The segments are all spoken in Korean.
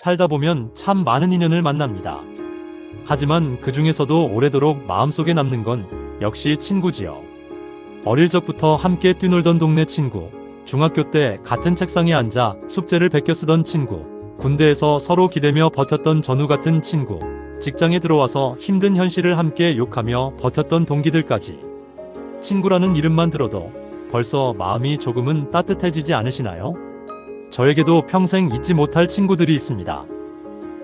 살다 보면 참 많은 인연을 만납니다. 하지만 그 중에서도 오래도록 마음속에 남는 건 역시 친구지요. 어릴 적부터 함께 뛰놀던 동네 친구, 중학교 때 같은 책상에 앉아 숙제를 베껴 쓰던 친구, 군대에서 서로 기대며 버텼던 전우 같은 친구, 직장에 들어와서 힘든 현실을 함께 욕하며 버텼던 동기들까지. 친구라는 이름만 들어도 벌써 마음이 조금은 따뜻해지지 않으시나요? 저에게도 평생 잊지 못할 친구들이 있습니다.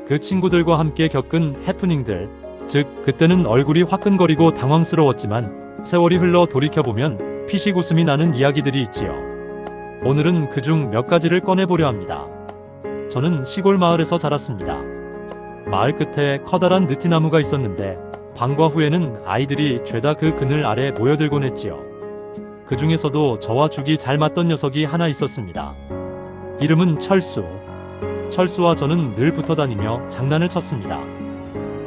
그 친구들과 함께 겪은 해프닝들, 즉 그때는 얼굴이 화끈거리고 당황스러웠지만 세월이 흘러 돌이켜보면 피식 웃음이 나는 이야기들이 있지요. 오늘은 그중 몇 가지를 꺼내보려 합니다. 저는 시골 마을에서 자랐습니다. 마을 끝에 커다란 느티나무가 있었는데 방과 후에는 아이들이 죄다 그 그늘 아래 모여들곤 했지요. 그 중에서도 저와 죽이 잘 맞던 녀석이 하나 있었습니다. 이름은 철수. 철수와 저는 늘 붙어다니며 장난을 쳤습니다.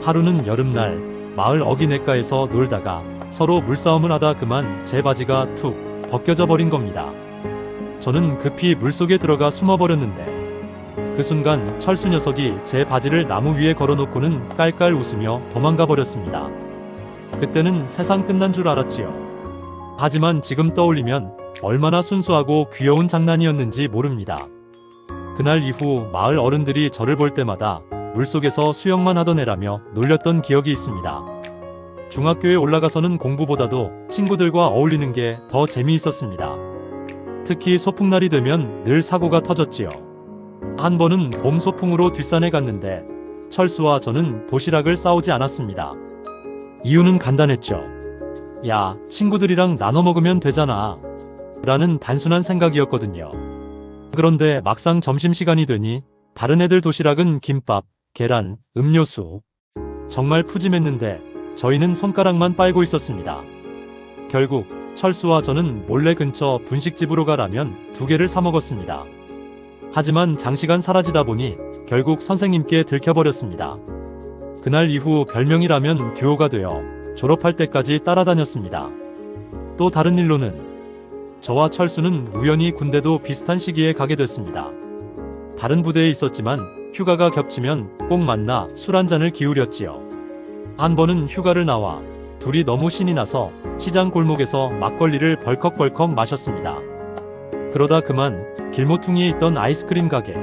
하루는 여름날 마을 어귀냇가에서 놀다가 서로 물싸움을 하다 그만 제 바지가 툭 벗겨져 버린 겁니다. 저는 급히 물속에 들어가 숨어버렸는데 그 순간 철수 녀석이 제 바지를 나무 위에 걸어놓고는 깔깔 웃으며 도망가 버렸습니다. 그때는 세상 끝난 줄 알았지요. 하지만 지금 떠올리면 얼마나 순수하고 귀여운 장난이었는지 모릅니다. 그날 이후 마을 어른들이 저를 볼 때마다 물속에서 수영만 하던 애라며 놀렸던 기억이 있습니다. 중학교에 올라가서는 공부보다도 친구들과 어울리는 게 더 재미있었습니다. 특히 소풍날이 되면 늘 사고가 터졌지요. 한 번은 봄 소풍으로 뒷산에 갔는데 철수와 저는 도시락을 싸우지 않았습니다. 이유는 간단했죠. 야, 친구들이랑 나눠 먹으면 되잖아. 라는 단순한 생각이었거든요. 그런데 막상 점심시간이 되니 다른 애들 도시락은 김밥, 계란, 음료수. 정말 푸짐했는데 저희는 손가락만 빨고 있었습니다. 결국 철수와 저는 몰래 근처 분식집으로 가 라면 2개를 사 먹었습니다. 하지만 장시간 사라지다 보니 결국 선생님께 들켜버렸습니다. 그날 이후 별명이 라면 듀오가 되어 졸업할 때까지 따라다녔습니다. 또 다른 일로는 저와 철수는 우연히 군대도 비슷한 시기에 가게 됐습니다. 다른 부대에 있었지만 휴가가 겹치면 꼭 만나 술 한잔을 기울였지요. 한 번은 휴가를 나와 둘이 너무 신이 나서 시장 골목에서 막걸리를 벌컥벌컥 마셨습니다. 그러다 그만 길모퉁이에 있던 아이스크림 가게.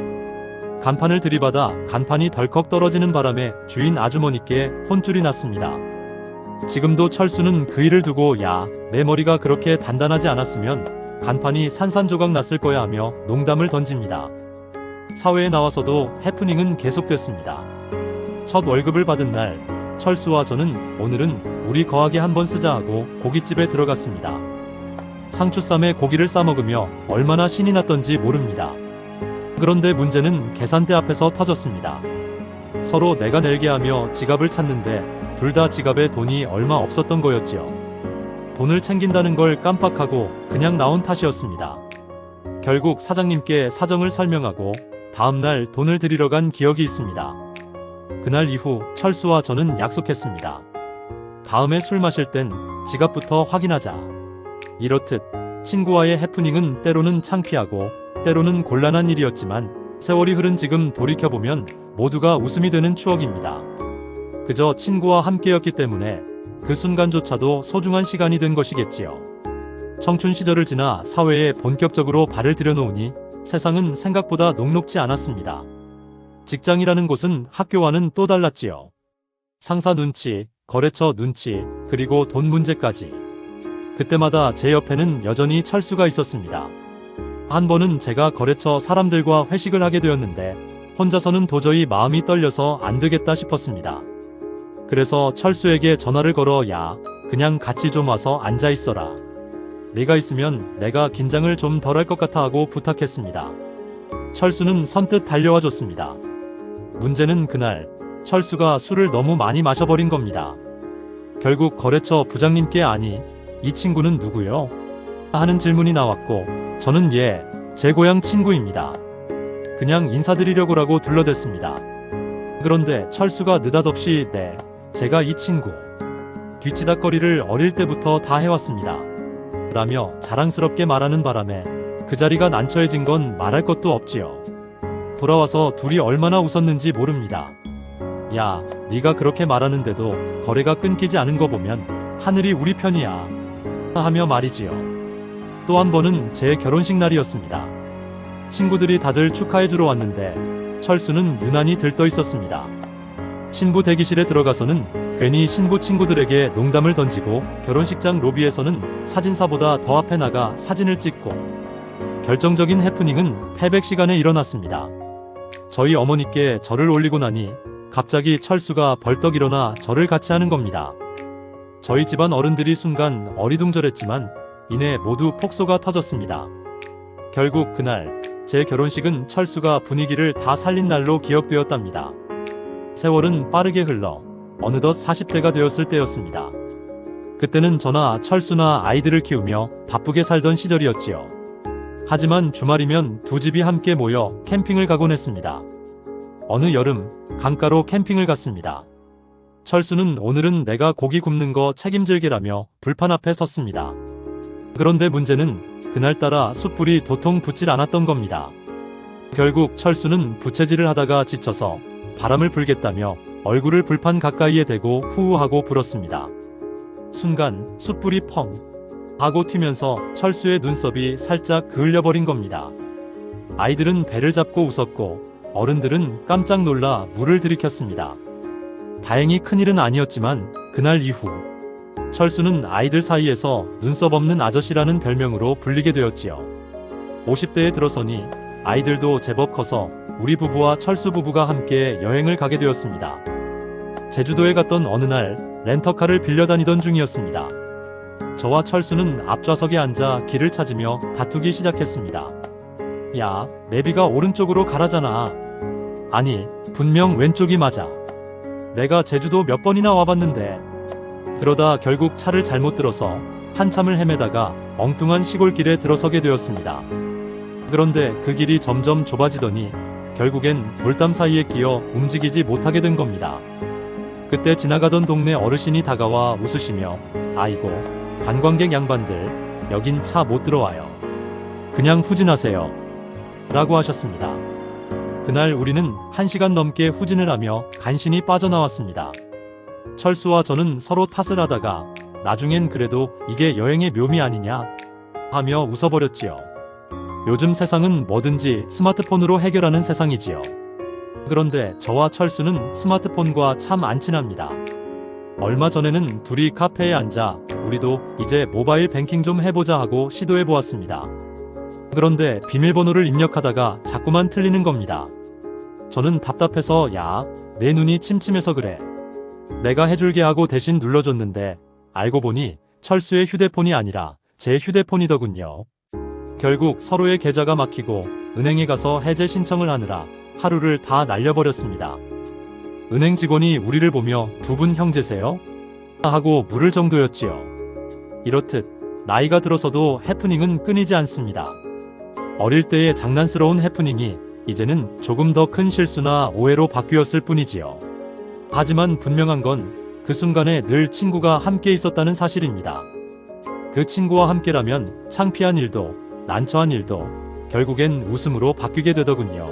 간판을 들이받아 간판이 덜컥 떨어지는 바람에 주인 아주머니께 혼쭐이 났습니다. 지금도 철수는 그 일을 두고 야, 내 머리가 그렇게 단단하지 않았으면 간판이 산산조각 났을 거야 하며 농담을 던집니다. 사회에 나와서도 해프닝은 계속됐습니다. 첫 월급을 받은 날 철수와 저는 오늘은 우리 거하게 한번 쓰자 하고 고깃집에 들어갔습니다. 상추쌈에 고기를 싸먹으며 얼마나 신이 났던지 모릅니다. 그런데 문제는 계산대 앞에서 터졌습니다. 서로 내가 낼게 하며 지갑을 찾는데 둘 다 지갑에 돈이 얼마 없었던 거였지요. 돈을 챙긴다는 걸 깜빡하고 그냥 나온 탓이었습니다. 결국 사장님께 사정을 설명하고 다음날 돈을 드리러 간 기억이 있습니다. 그날 이후 철수와 저는 약속했습니다. 다음에 술 마실 땐 지갑부터 확인하자. 이렇듯 친구와의 해프닝은 때로는 창피하고 때로는 곤란한 일이었지만 세월이 흐른 지금 돌이켜보면 모두가 웃음이 되는 추억입니다. 그저 친구와 함께였기 때문에 그 순간조차도 소중한 시간이 된 것이겠지요. 청춘 시절을 지나 사회에 본격적으로 발을 들여놓으니 세상은 생각보다 녹록지 않았습니다. 직장이라는 곳은 학교와는 또 달랐지요. 상사 눈치, 거래처 눈치, 그리고 돈 문제까지. 그때마다 제 옆에는 여전히 철수가 있었습니다. 한 번은 제가 거래처 사람들과 회식을 하게 되었는데 혼자서는 도저히 마음이 떨려서 안 되겠다 싶었습니다. 그래서 철수에게 전화를 걸어 야, 그냥 같이 좀 와서 앉아 있어라. 네가 있으면 내가 긴장을 좀 덜 할 것 같아 하고 부탁했습니다. 철수는 선뜻 달려와 줬습니다. 문제는 그날 철수가 술을 너무 많이 마셔버린 겁니다. 결국 거래처 부장님께 아니, 이 친구는 누구요? 하는 질문이 나왔고 저는 제 고향 친구입니다. 그냥 인사드리려고라고 둘러댔습니다. 그런데 철수가 느닷없이 네, 제가 이 친구. 뒤치다꺼리를 어릴 때부터 다 해왔습니다. 라며 자랑스럽게 말하는 바람에 그 자리가 난처해진 건 말할 것도 없지요. 돌아와서 둘이 얼마나 웃었는지 모릅니다. 야, 네가 그렇게 말하는데도 거래가 끊기지 않은 거 보면 하늘이 우리 편이야 하며 말이지요. 또 한 번은 제 결혼식 날이었습니다. 친구들이 다들 축하해주러 왔는데 철수는 유난히 들떠 있었습니다. 신부 대기실에 들어가서는 괜히 신부 친구들에게 농담을 던지고 결혼식장 로비에서는 사진사보다 더 앞에 나가 사진을 찍고 결정적인 해프닝은 패백 시간에 일어났습니다. 저희 어머니께 절을 올리고 나니 갑자기 철수가 벌떡 일어나 절을 같이 하는 겁니다. 저희 집안 어른들이 순간 어리둥절했지만 이내 모두 폭소가 터졌습니다. 결국 그날 제 결혼식은 철수가 분위기를 다 살린 날로 기억되었답니다. 세월은 빠르게 흘러 어느덧 40대가 되었을 때였습니다. 그때는 저나 철수나 아이들을 키우며 바쁘게 살던 시절이었지요. 하지만 주말이면 두 집이 함께 모여 캠핑을 가곤 했습니다. 어느 여름 강가로 캠핑을 갔습니다. 철수는 오늘은 내가 고기 굽는 거 책임질게라며 불판 앞에 섰습니다. 그런데 문제는 그날따라 숯불이 도통 붙질 않았던 겁니다. 결국 철수는 부채질을 하다가 지쳐서 바람을 불겠다며 얼굴을 불판 가까이에 대고 후우하고 불었습니다. 순간 숯불이 펑 하고 튀면서 철수의 눈썹이 살짝 그을려버린 겁니다. 아이들은 배를 잡고 웃었고 어른들은 깜짝 놀라 물을 들이켰습니다. 다행히 큰일은 아니었지만 그날 이후 철수는 아이들 사이에서 눈썹 없는 아저씨라는 별명으로 불리게 되었지요. 50대에 들어서니 아이들도 제법 커서 우리 부부와 철수 부부가 함께 여행을 가게 되었습니다. 제주도에 갔던 어느 날 렌터카를 빌려 다니던 중이었습니다. 저와 철수는 앞좌석에 앉아 길을 찾으며 다투기 시작했습니다. 야, 내비가 오른쪽으로 가라잖아. 아니, 분명 왼쪽이 맞아. 내가 제주도 몇 번이나 와봤는데. 그러다 결국 차를 잘못 들어서 한참을 헤매다가 엉뚱한 시골길에 들어서게 되었습니다. 그런데 그 길이 점점 좁아지더니 결국엔 돌담 사이에 끼어 움직이지 못하게 된 겁니다. 그때 지나가던 동네 어르신이 다가와 웃으시며 아이고, 관광객 양반들 여긴 차 못 들어와요. 그냥 후진하세요 라고 하셨습니다. 그날 우리는 1시간 넘게 후진을 하며 간신히 빠져나왔습니다. 철수와 저는 서로 탓을 하다가 나중엔 그래도 이게 여행의 묘미 아니냐 하며 웃어버렸지요. 요즘 세상은 뭐든지 스마트폰으로 해결하는 세상이지요. 그런데 저와 철수는 스마트폰과 참 안 친합니다. 얼마 전에는 둘이 카페에 앉아 우리도 이제 모바일 뱅킹 좀 해보자 하고 시도해보았습니다. 그런데 비밀번호를 입력하다가 자꾸만 틀리는 겁니다. 저는 답답해서 야, 내 눈이 침침해서 그래. 내가 해줄게 하고 대신 눌러줬는데 알고 보니 철수의 휴대폰이 아니라 제 휴대폰이더군요. 결국 서로의 계좌가 막히고 은행에 가서 해제 신청을 하느라 하루를 다 날려버렸습니다. 은행 직원이 우리를 보며 두 분 형제세요? 하고 물을 정도였지요. 이렇듯 나이가 들어서도 해프닝은 끊이지 않습니다. 어릴 때의 장난스러운 해프닝이 이제는 조금 더 큰 실수나 오해로 바뀌었을 뿐이지요. 하지만 분명한 건 그 순간에 늘 친구가 함께 있었다는 사실입니다. 그 친구와 함께라면 창피한 일도 난처한 일도 결국엔 웃음으로 바뀌게 되더군요.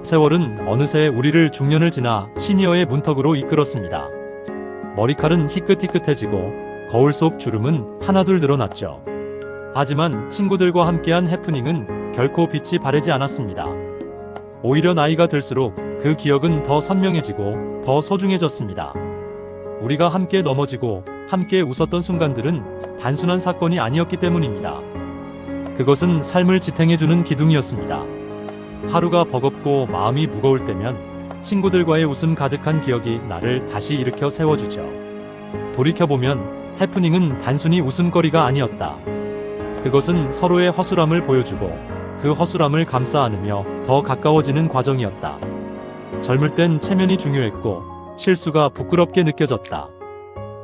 세월은 어느새 우리를 중년을 지나 시니어의 문턱으로 이끌었습니다. 머리칼은 희끗희끗해지고 거울 속 주름은 하나둘 늘어났죠. 하지만 친구들과 함께한 해프닝은 결코 빛이 바래지 않았습니다. 오히려 나이가 들수록 그 기억은 더 선명해지고 더 소중해졌습니다. 우리가 함께 넘어지고 함께 웃었던 순간들은 단순한 사건이 아니었기 때문입니다. 그것은 삶을 지탱해주는 기둥이었습니다. 하루가 버겁고 마음이 무거울 때면 친구들과의 웃음 가득한 기억이 나를 다시 일으켜 세워주죠. 돌이켜보면 해프닝은 단순히 웃음거리가 아니었다. 그것은 서로의 허술함을 보여주고 그 허술함을 감싸 안으며 더 가까워지는 과정이었다. 젊을 땐 체면이 중요했고 실수가 부끄럽게 느껴졌다.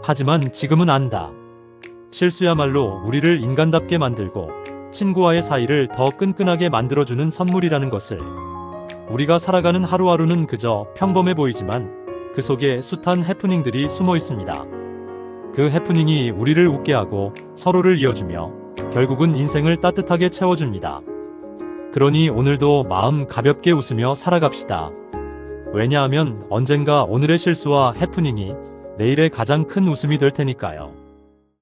하지만 지금은 안다. 실수야말로 우리를 인간답게 만들고 친구와의 사이를 더 끈끈하게 만들어주는 선물이라는 것을. 우리가 살아가는 하루하루는 그저 평범해 보이지만 그 속에 숱한 해프닝들이 숨어 있습니다. 그 해프닝이 우리를 웃게 하고 서로를 이어주며 결국은 인생을 따뜻하게 채워줍니다. 그러니 오늘도 마음 가볍게 웃으며 살아갑시다. 왜냐하면 언젠가 오늘의 실수와 해프닝이 내일의 가장 큰 웃음이 될 테니까요.